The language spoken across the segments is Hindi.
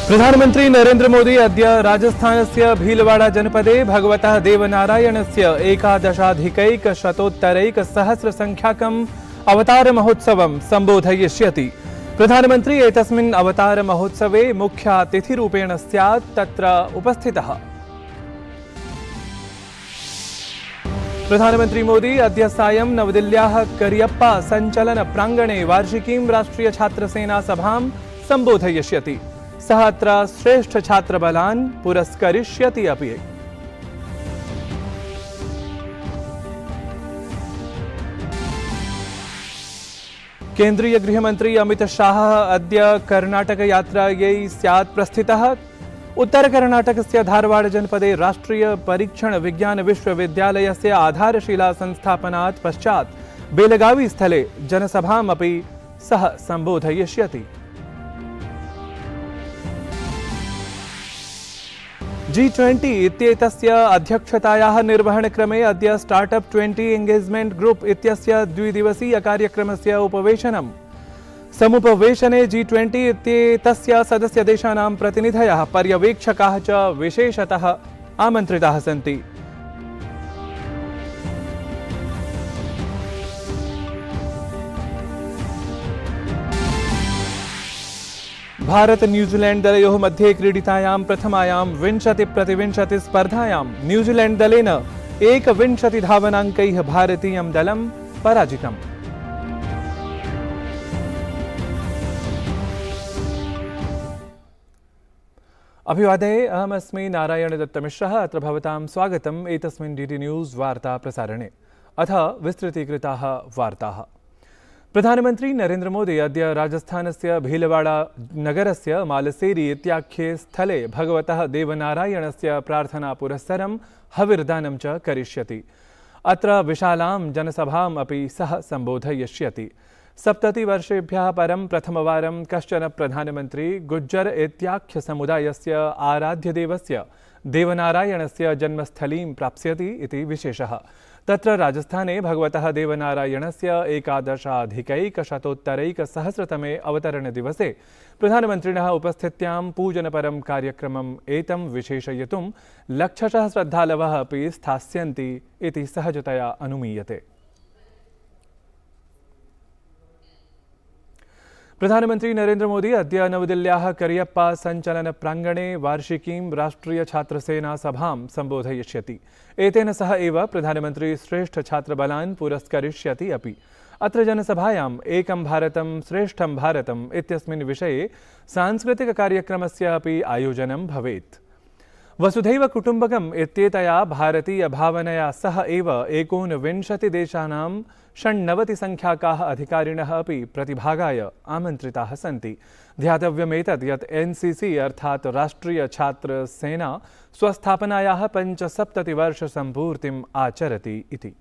प्रधानमंत्री नरेंद्र मोदी अद्य राजस्थानस्य भीलवाड़ा जनपदे भगवतः देवनारायणस्य 11,000-1,000-संख्याकम् अवतारमहोत्सवं सम्बोधयिष्यति। प्रधानमंत्री एतस्मिन् अवतारमहोत्सवे मुख्यातिथिरूपेण स्यात् तत्र उपस्थितः। प्रधानमंत्री मोदी अद्य सायं नवदिल्ल्याः करियप्पा संचलन प्रांगणे वार्षिकीं राष्ट्रिय छात्रसेना सभां सम्बोधयिष्यति। सः अत्र श्रेष्ठ छात्रबलान् पुरस्करिष्यति अपि। केंद्रीय गृहमंत्री अमित शाह अद्य कर्णाटक यात्रायै स्यात् प्रस्थितः। उत्तर कर्णाटकस्य धारवाड़ जनपदे राष्ट्रीय परीक्षण विज्ञान विश्वविद्यालयस्य आधारशिला संस्थापनात् पश्चात् बेलगावी स्थले जनसभाम् अपि सः सम्बोधयिष्यति। G20 इत्येतस्य अध्यक्षतायाः निर्वहणक्रमे अद्य स्टार्टअप 20 एंगेजमेंट ग्रुप इत्यस्य द्विदिवसीय कार्यक्रमस्य उपवेशनम्। समुपवेशने G20 इत्येतस्य सदस्यदेशानां प्रतिनिधयः पर्यवेक्षकाः च विशेषतः आमन्त्रिताः सन्ति। भारत न्यूजीलैंड दलयोः मध्ये क्रीडितायां प्रथमायां 20-20 स्पर्धायां न्यूजीलैंड दलेन 21 धावनाङ्कैः भारतीयं दलं पराजितम्। अभिवादये, अहमस्मि नारायण दत्तमिश्रः। अत्र भवतां स्वागतम् एतस्मिन् डीडी न्यूज़ वार्ता प्रसारणे। अथ विस्तृतीकृताः वार्ताः। प्रधानमंत्री नरेंद्र मोदी अद्य राजस्थानस्य भीलवाड़ा नगरस्य मालसेरी इत्याख्ये स्थले भगवतः देवनारायणस्य प्रार्थनापुरस्सरं हविर्दानं च करिष्यति। अत्र विशालां जनसभाम् अपि सः सम्बोधयिष्यति। 70 वर्षेभ्यः परं प्रथमवारं कश्चन प्रधानमंत्री गुज्जर इत्याख्यसमुदायस्य आराध्यदेवस्य देवनारायणस्य जन्मस्थलीं प्राप्स्यति इति विशेषः। तत्र राजस्थाने भगवतः देवनारायणस्य 11,000-1,000-तमे अवतरणदिवसे प्रधानमन्त्रिणः उपस्थित्यां पूजनपरं कार्यक्रमम् एतं विशेषयितुं लक्षशः श्रद्धालवः अपि स्थास्यन्ति इति सहजतया अनुमीयते। प्रधानमंत्री नरेंद्र मोदी अद्य नवदिल्ल्याः करियप्पा संचलन प्रांगणे वार्षिकीं राष्ट्रिय छात्रसेना सभां सम्बोधयिष्यति। एतेन सह एव प्रधानमंत्री श्रेष्ठ छात्रबलान् पुरस्करिष्यति अपि। अत्र जनसभायाम् एकं भारतं श्रेष्ठं भारतम् इत्यस्मिन् विषये सांस्कृतिककार्यक्रमस्य अपि आयोजनं भवेत्। वसुधैव कुटुम्बकम् इत्येतया भारतीयभावनया सह एव 29 देशानां 96 संख्याकाः अधिकारिणः अपि प्रतिभागाय आमन्त्रिताः सन्ति। ध्यातव्यमेतत् यत् एनसीसी अर्थात् राष्ट्रिय छात्र सेना स्वस्थापनायाः 75 वर्षसम्पूर्तिम् आचरति इति।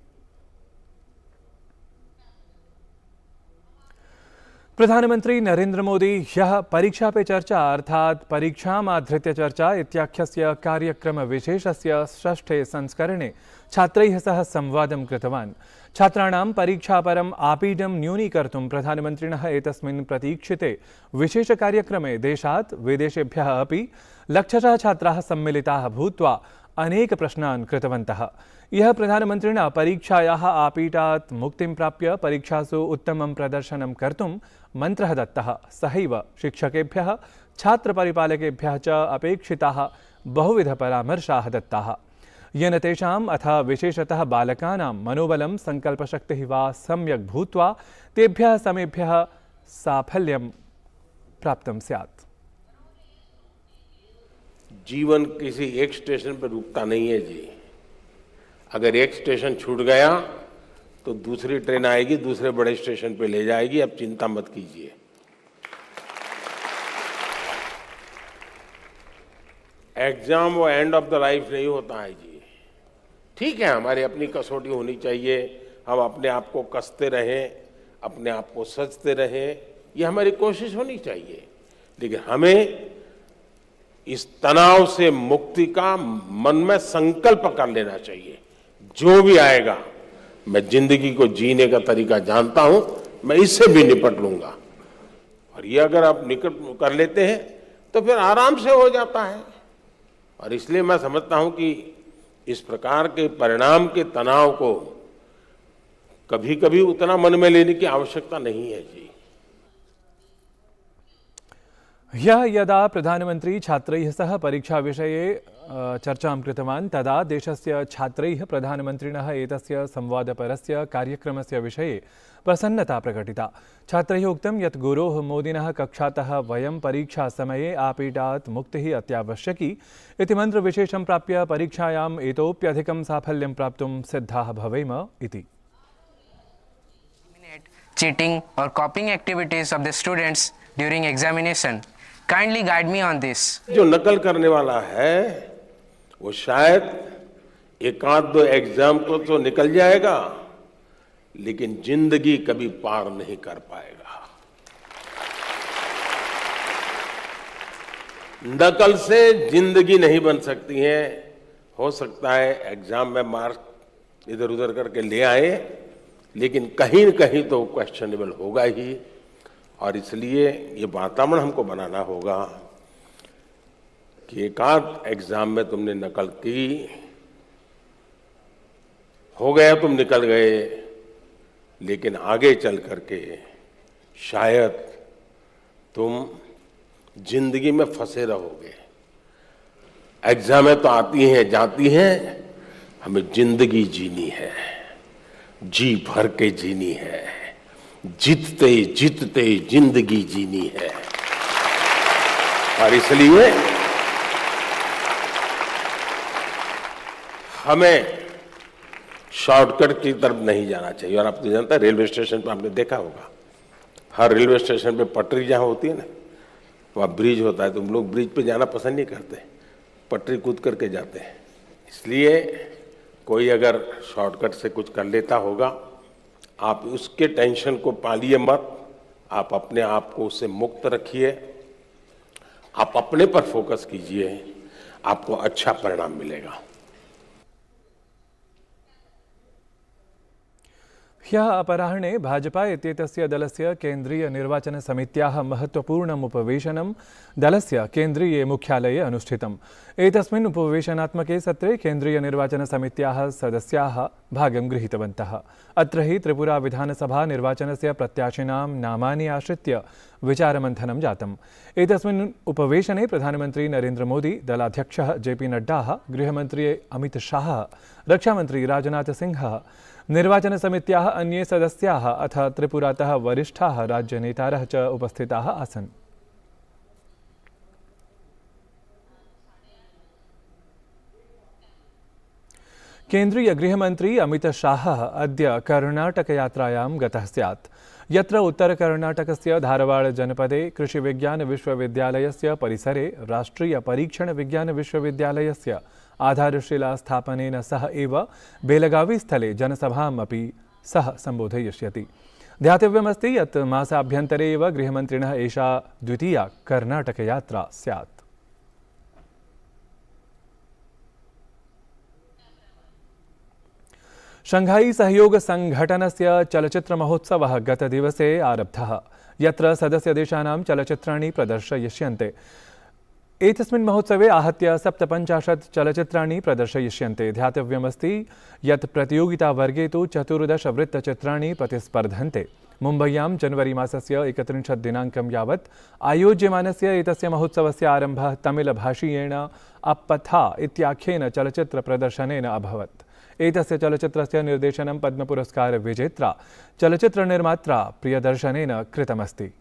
प्रधानमंत्री नरेंद्र मोदी ह्यः परीक्षा पे चर्चा अर्थात् परीक्षामाधृत्य चर्चा इत्याख्यस्य कार्यक्रमविशेषस्य षष्ठे संस्करणे छात्रैः सह संवादं कृतवान्। छात्राणां परीक्षापरम् आपीडं न्यूनीकर्तुं प्रधानमन्त्रिणः एतस्मिन् प्रतीक्षिते विशेषकार्यक्रमे देशात् विदेशेभ्यः अपि लक्षशः छात्राः सम्मिलिताः भूत्वा अनेक प्रश्नान् कृतवन्तः। यः प्रधानमन्त्रिणा परीक्षायाः आपीटात् मुक्तिं प्राप्य परीक्षासु उत्तमं प्रदर्शनं कर्तुं मन्त्रः दत्तः। सहैव शिक्षकेभ्यः छात्रपरिपालकेभ्यः च अपेक्षिताः बहुविधपरामर्शाः दत्ताः, येन तेषाम् अथ विशेषतः बालकानां मनोबलं संकल्पशक्तिः वा सम्यक् भूत्वा तेभ्यः समेभ्यः साफल्यं प्राप्तं स्यात्। जीवन किसी एक स्टेशन पर रुकता नहीं है जी। अगर एक स्टेशन छूट गया तो दूसरी ट्रेन आएगी, दूसरे बड़े स्टेशन पे ले जाएगी। अब चिंता मत कीजिए। एग्जाम वो एंड ऑफ द लाइफ नहीं होता है जी। ठीक है, हमारी अपनी कसौटी होनी चाहिए, हम अपने आप को कसते रहें, अपने आप को सजते रहें, ये हमारी कोशिश होनी चाहिए। लेकिन हमें इस तनाव से मुक्ति का मन में संकल्प कर लेना चाहिए। जो भी आएगा, मैं जिंदगी को जीने का तरीका जानता हूं, मैं इससे भी निपट लूंगा। और ये अगर आप निकट कर लेते हैं तो फिर आराम से हो जाता है। और इसलिए मैं समझता हूं कि इस प्रकार के परिणाम के तनाव को कभी कभी उतना मन में लेने की आवश्यकता नहीं है जी। ह्यः यदा प्रधानमन्त्री छात्रैः सह परीक्षाविषये चर्चां कृतवान् तदा देशस्य छात्रैः प्रधानमन्त्रिणः एतस्य संवादपरस्य कार्यक्रमस्य विषये प्रसन्नता प्रकटिता। छात्रैः उक्तं यत् गुरोः मोदिनः कक्षातः वयं परीक्षासमये आपीडात् मुक्तिः अत्यावश्यकी इति मन्त्रविशेषं प्राप्य परीक्षायाम् इतोप्यधिकं साफल्यं प्राप्तुं सिद्धाः भवेम इति। Cheating or copying activities of the students during examination. Kindly guide me on this. जो नकल करने वाला है वो शायद एक आध दो एग्जाम को तो निकल जाएगा, लेकिन जिंदगी कभी पार नहीं कर पाएगा। नकल से जिंदगी नहीं बन सकती है। हो सकता है एग्जाम में मार्क्स इधर उधर करके ले आए, लेकिन कहीं न कहीं तो क्वेश्चनेबल होगा ही। और इसलिए ये वातावरण हमको बनाना होगा कि एक आध एग्जाम में तुमने नकल की, हो गया तुम निकल गए, लेकिन आगे चल करके शायद तुम जिंदगी में फंसे रहोगे। एग्जामें तो आती हैं जाती हैं, हमें जिंदगी जीनी है, जी भर के जीनी है, जीतते जीतते जिंदगी जीनी है। और इसलिए हमें शॉर्टकट की तरफ नहीं जाना चाहिए। और आप तो जानते हैं रेलवे स्टेशन पर आपने देखा होगा, हर रेलवे स्टेशन पे पटरी जहाँ होती है ना, वहाँ ब्रिज होता है, तो हम लोग ब्रिज पे जाना पसंद नहीं करते, पटरी कूद करके जाते हैं। इसलिए कोई अगर शॉर्टकट से कुछ कर लेता होगा, आप उसके टेंशन को पालिए मत, आप अपने आप को उससे मुक्त रखिए, आप अपने पर फोकस कीजिए, आपको अच्छा परिणाम मिलेगा। ह्यः अपराह्णे भाजपा इत्येतस्य दलस्य केन्द्रीयनिर्वाचनसमित्याः महत्त्वपूर्णम् उपवेशनं दलस्य केन्द्रीये मुख्यालये अनुष्ठितम्। एतस्मिन् उपवेशनात्मके सत्रे केन्द्रीयनिर्वाचनसमित्याः सदस्याः भागं गृहीतवन्तः। अत्र हि त्रिपुरा विधानसभा निर्वाचनस्य प्रत्याशिनां नामानि आश्रित्य विचारमन्थनं जातम्। एतस्मिन् उपवेशने प्रधानमन्त्री नरेन्द्र मोदी, दलाध्यक्षः जेपी नड्डा, गृहमन्त्री अमित शाह, रक्षामन्त्री राजनाथ सिंहः, निर्वाचनसमित्याः अन्ये सदस्याः अथ त्रिपुरातः वरिष्ठाः राज्यनेतारः च उपस्थिताः आसन्। केन्द्रीय गृहमन्त्री अमित शाहः अद्य कर्णाटकयात्रायां गतः स्यात्, यत्र उत्तरकर्णाटकस्य धारवाड़-जनपदे कृषिविज्ञानविश्वविद्यालयस्य परिसरे राष्ट्रियपरीक्षणविज्ञानविश्वविद्यालयस्य आधारशिलास्थापनेन सह एव बेलगावी-स्थले जनसभाम् अपि सः सम्बोधयिष्यति। ध्यातव्यमस्ति यत् मासाभ्यन्तरे एव गृहमन्त्रिणः एषा द्वितीया कर्णाटकयात्रा स्यात्। शंघाई सहयोग संघटनस्य चलच्चित्रमहोत्सवः गतदिवसे आरब्धः, यत्र सदस्यदेशानां चलच्चित्राणि प्रदर्शयिष्यन्ते। एतस्मिन् महोत्सवे आहत्य 57 चलच्चित्राणि प्रदर्शयिष्यन्ते। ध्यातव्यमस्ति यत् प्रतियोगितावर्गे तु 14 वृत्तचित्राणि प्रतिस्पर्धन्ते। मुम्बय्यां जनवरी मासस्य 31 दिनाङ्कं यावत् आयोज्यमानस्य एतस्य महोत्सवस्य आरम्भः तमिलभाषीयेण अप्पथा इत्याख्येन चलच्चित्रप्रदर्शनेन अभवत्। एतस्य चलच्चित्रस्य निर्देशनं पद्मपुरस्कार विजेत्रा चलच्चित्रनिर्मात्रा प्रियदर्शनेन कृतमस्ति।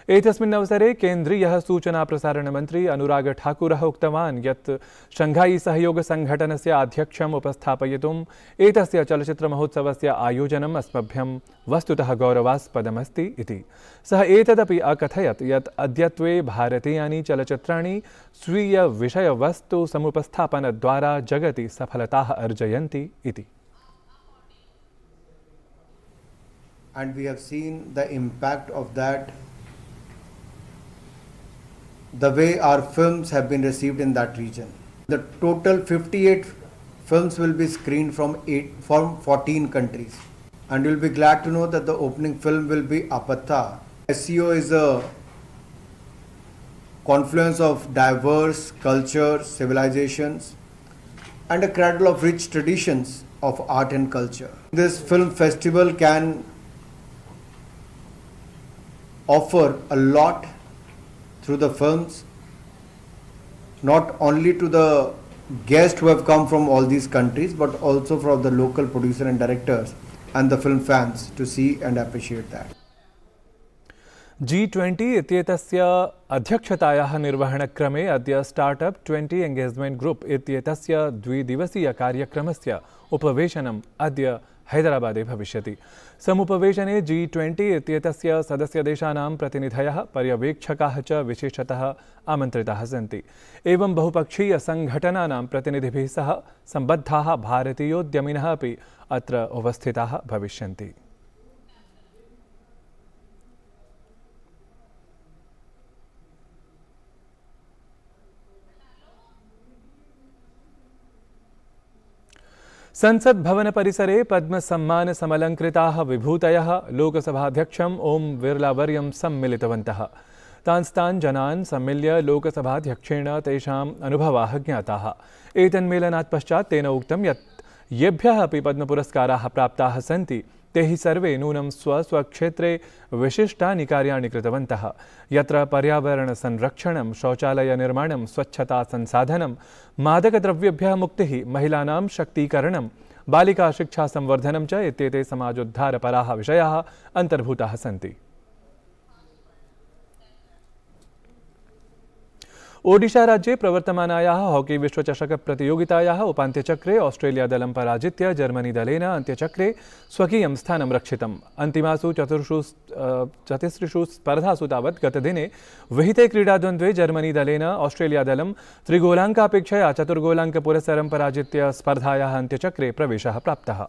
एतस्मिन् अवसरे केन्द्रीयः सूचना प्रसारण मन्त्री अनुराग ठाकुरः उक्तवान् यत् शंघाई सहयोग संघटनस्य अध्यक्षम् उपस्थापयितुम् एतस्य चलच्चित्रमहोत्सवस्य आयोजनम् अस्मभ्यं वस्तुतः गौरवास्पदमस्ति इति। सः एतदपि अकथयत् यत् अद्यत्वे भारतीयानि चलच्चित्राणि स्वीयविषयवस्तु समुपस्थापनद्वारा जगति सफलताः अर्जयन्ति इति। And we have seen the impact of that, the way our films have been received in that region. The total 58 films will be screened from 14 countries. and you'll be glad to know that the opening film will be Apatha. SEO is a confluence of diverse cultures, civilizations, and a cradle of rich traditions of art and culture. This film festival can offer a lot through the films, not only to the guests who have come from all these countries, but also from the local producer and directors and the film fans to see and appreciate that. G20 इत्येतस्य अध्यक्षतायाः निर्वहणक्रमे अद्य स्टार्टअप 20 एंगेजमेंट ग्रुप इत्येतस्य द्विदिवसीयकार्यक्रमस्य उपवेशनम् अद्य हैदराबादे भविष्यति। समुपवेशने G20 इत्येतस्य सदस्यदेशानां प्रतिनिधयः पर्यवेक्षकाः च विशेषतः आमन्त्रिताः सन्ति। एवं बहुपक्षीयसङ्घटनानां प्रतिनिधिभिः सह सम्बद्धाः भारतीयोद्यमिनः अपि अत्र उपस्थिताः भविष्यन्ति। संसद भवन परिसरे पद्म सम्मान समलंकृताः विभूतयः लोकसभाध्यक्षम् ओम बिरलावर्यं सम्मिलितवन्तः। तान् जनान् सम्मिल्य लोकसभाध्यक्षेण तेषाम् अनुभवाः ज्ञाताः। एतन्मेलनात् पश्चात् तेन उक्तं यत् येभ्यः अपि पद्मपुरस्काराः प्राप्ताः सन्ति ते हि सर्वे नूनं स्वस्वक्षेत्रे विशिष्टानि कार्याणि कृतवन्तः। यत्र पर्यावरणसंरक्षणं, शौचालयनिर्माणं, स्वच्छतासंसाधनं, मादकद्रव्येभ्यः मुक्तिः, महिलानां शक्तीकरणं, बालिकाशिक्षासंवर्धनं च इत्येते समाजोद्धारपराः विषयाः अन्तर्भूताः सन्ति। ओडिशा राज्ये प्रवर्तमानायाः हॉकी विश्वचषक प्रतियोगितायाः उपान्त्यचक्रे ऑस्ट्रेलिया दलं पराजित्य जर्मनी दलेन अन्त्यचक्रे स्वकीयं स्थानं रक्षितम्। अन्तिमासु चतुस्रिषु स्पर्धासु तावत् गतदिने विहिते क्रीडाद्वन्द्वे जर्मनी दलेन ऑस्ट्रेलिया दलं त्रिगोलाङ्कापेक्षया चतुर्गोलाङ्कपुरस्सरं पराजित्य स्पर्धायाः अन्त्यचक्रे प्रवेशः प्राप्तः।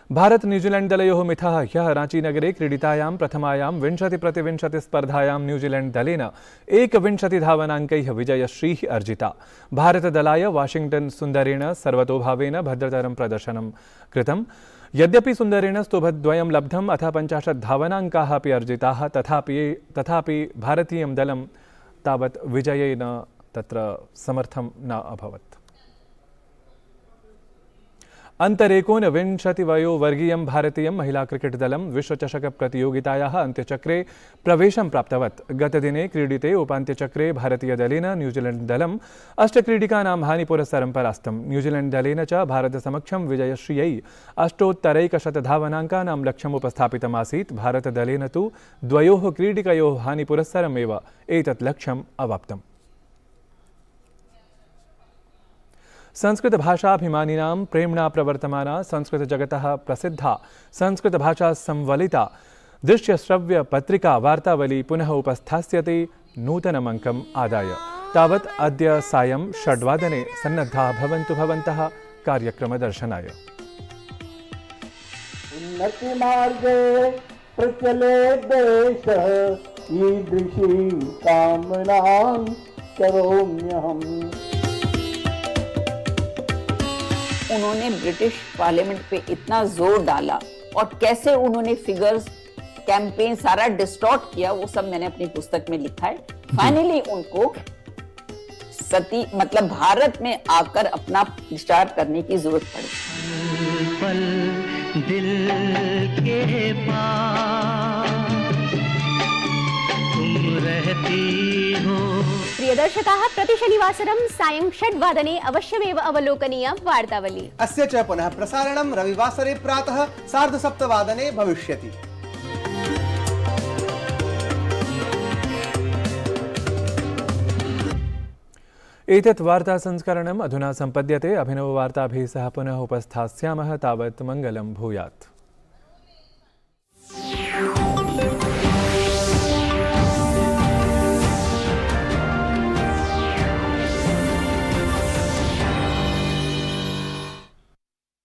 भारत न्यूजीलैंड दलयोः मिथः ह्यः रांचीनगरे क्रीडितायां प्रथमायां 20-20 स्पर्धायां न्यूजीलैंड दलेन 21 धावनाङ्कैः विजयश्रीः अर्जिता। भारतदलाय वाशिंग्टन सुन्दरेण सर्वतोभावेन भद्रतरं प्रदर्शनं कृतम्। यद्यपि सुन्दरेण स्तुभद्वयं लब्धम् अथ 50 धावनाङ्काः अपि अर्जिताः, तथापि भारतीयं दलं तावत् विजयेन तत्र समर्थं न अभवत्। अन्तरेकोनविंशति वयोवर्गीयं भारतीयं महिला क्रिकेट दलं विश्वचषक प्रतियोगितायाः अन्त्यचक्रे प्रवेशं प्राप्तवत्। गतदिने क्रीडिते उपान्त्यचक्रे भारतीयदलेन न्यूजीलैंड दलं 8 क्रीडिकानां हानिपुरस्सरं परास्तम्। न्यूजीलैंड दलेन च भारतसमक्षं विजयश्रियै 8 धावनाङ्कानां लक्ष्यम् उपस्थापितमासीत्। भारतदलेन तु 2 क्रीडिकयोः हानिपुरस्सरमेव एतत् लक्ष्यम् अवाप्तम्। संस्कृतभाषाभिमानिनां प्रेम्णा प्रवर्तमाना संस्कृतजगतः प्रसिद्धा संस्कृतभाषा संवलिता दृश्यश्रव्यपत्रिका वार्तावली पुनः उपस्थास्यते नूतनमङ्कम् आदाय। तावत् अद्य सायं 6 वादने सन्नद्धाः भवन्तु भवन्तः कार्यक्रमदर्शनाय। उन्नतिमार्गे प्रचलेत् देशः ईदृशीं कामनां करोम्यहम्। उन्होंने ब्रिटिश पार्लियामेंट पे इतना जोर डाला और कैसे उन्होंने फिगर्स, कैंपेन सारा डिस्टॉर्ट किया, वो सब मैंने अपनी पुस्तक में लिखा है। फाइनली उनको सती मतलब भारत में आकर अपना विस्तार करने की जरूरत पड़ी। पल दिल के पास तुम रहती हो। प्रिय दर्शकाः, प्रतिशनिवासरं सायं 6 वादने अवश्यमेव अवलोकनीया वार्तावली। अस्य च पुनः प्रसारणं रविवासरे प्रातः 7:30 वादने भविष्यति। एतत् वार्तासंस्करणम् अधुना सम्पद्यते। अभिनववार्ताभिः सह पुनः उपस्थास्यामः। तावत् मङ्गलं भूयात्।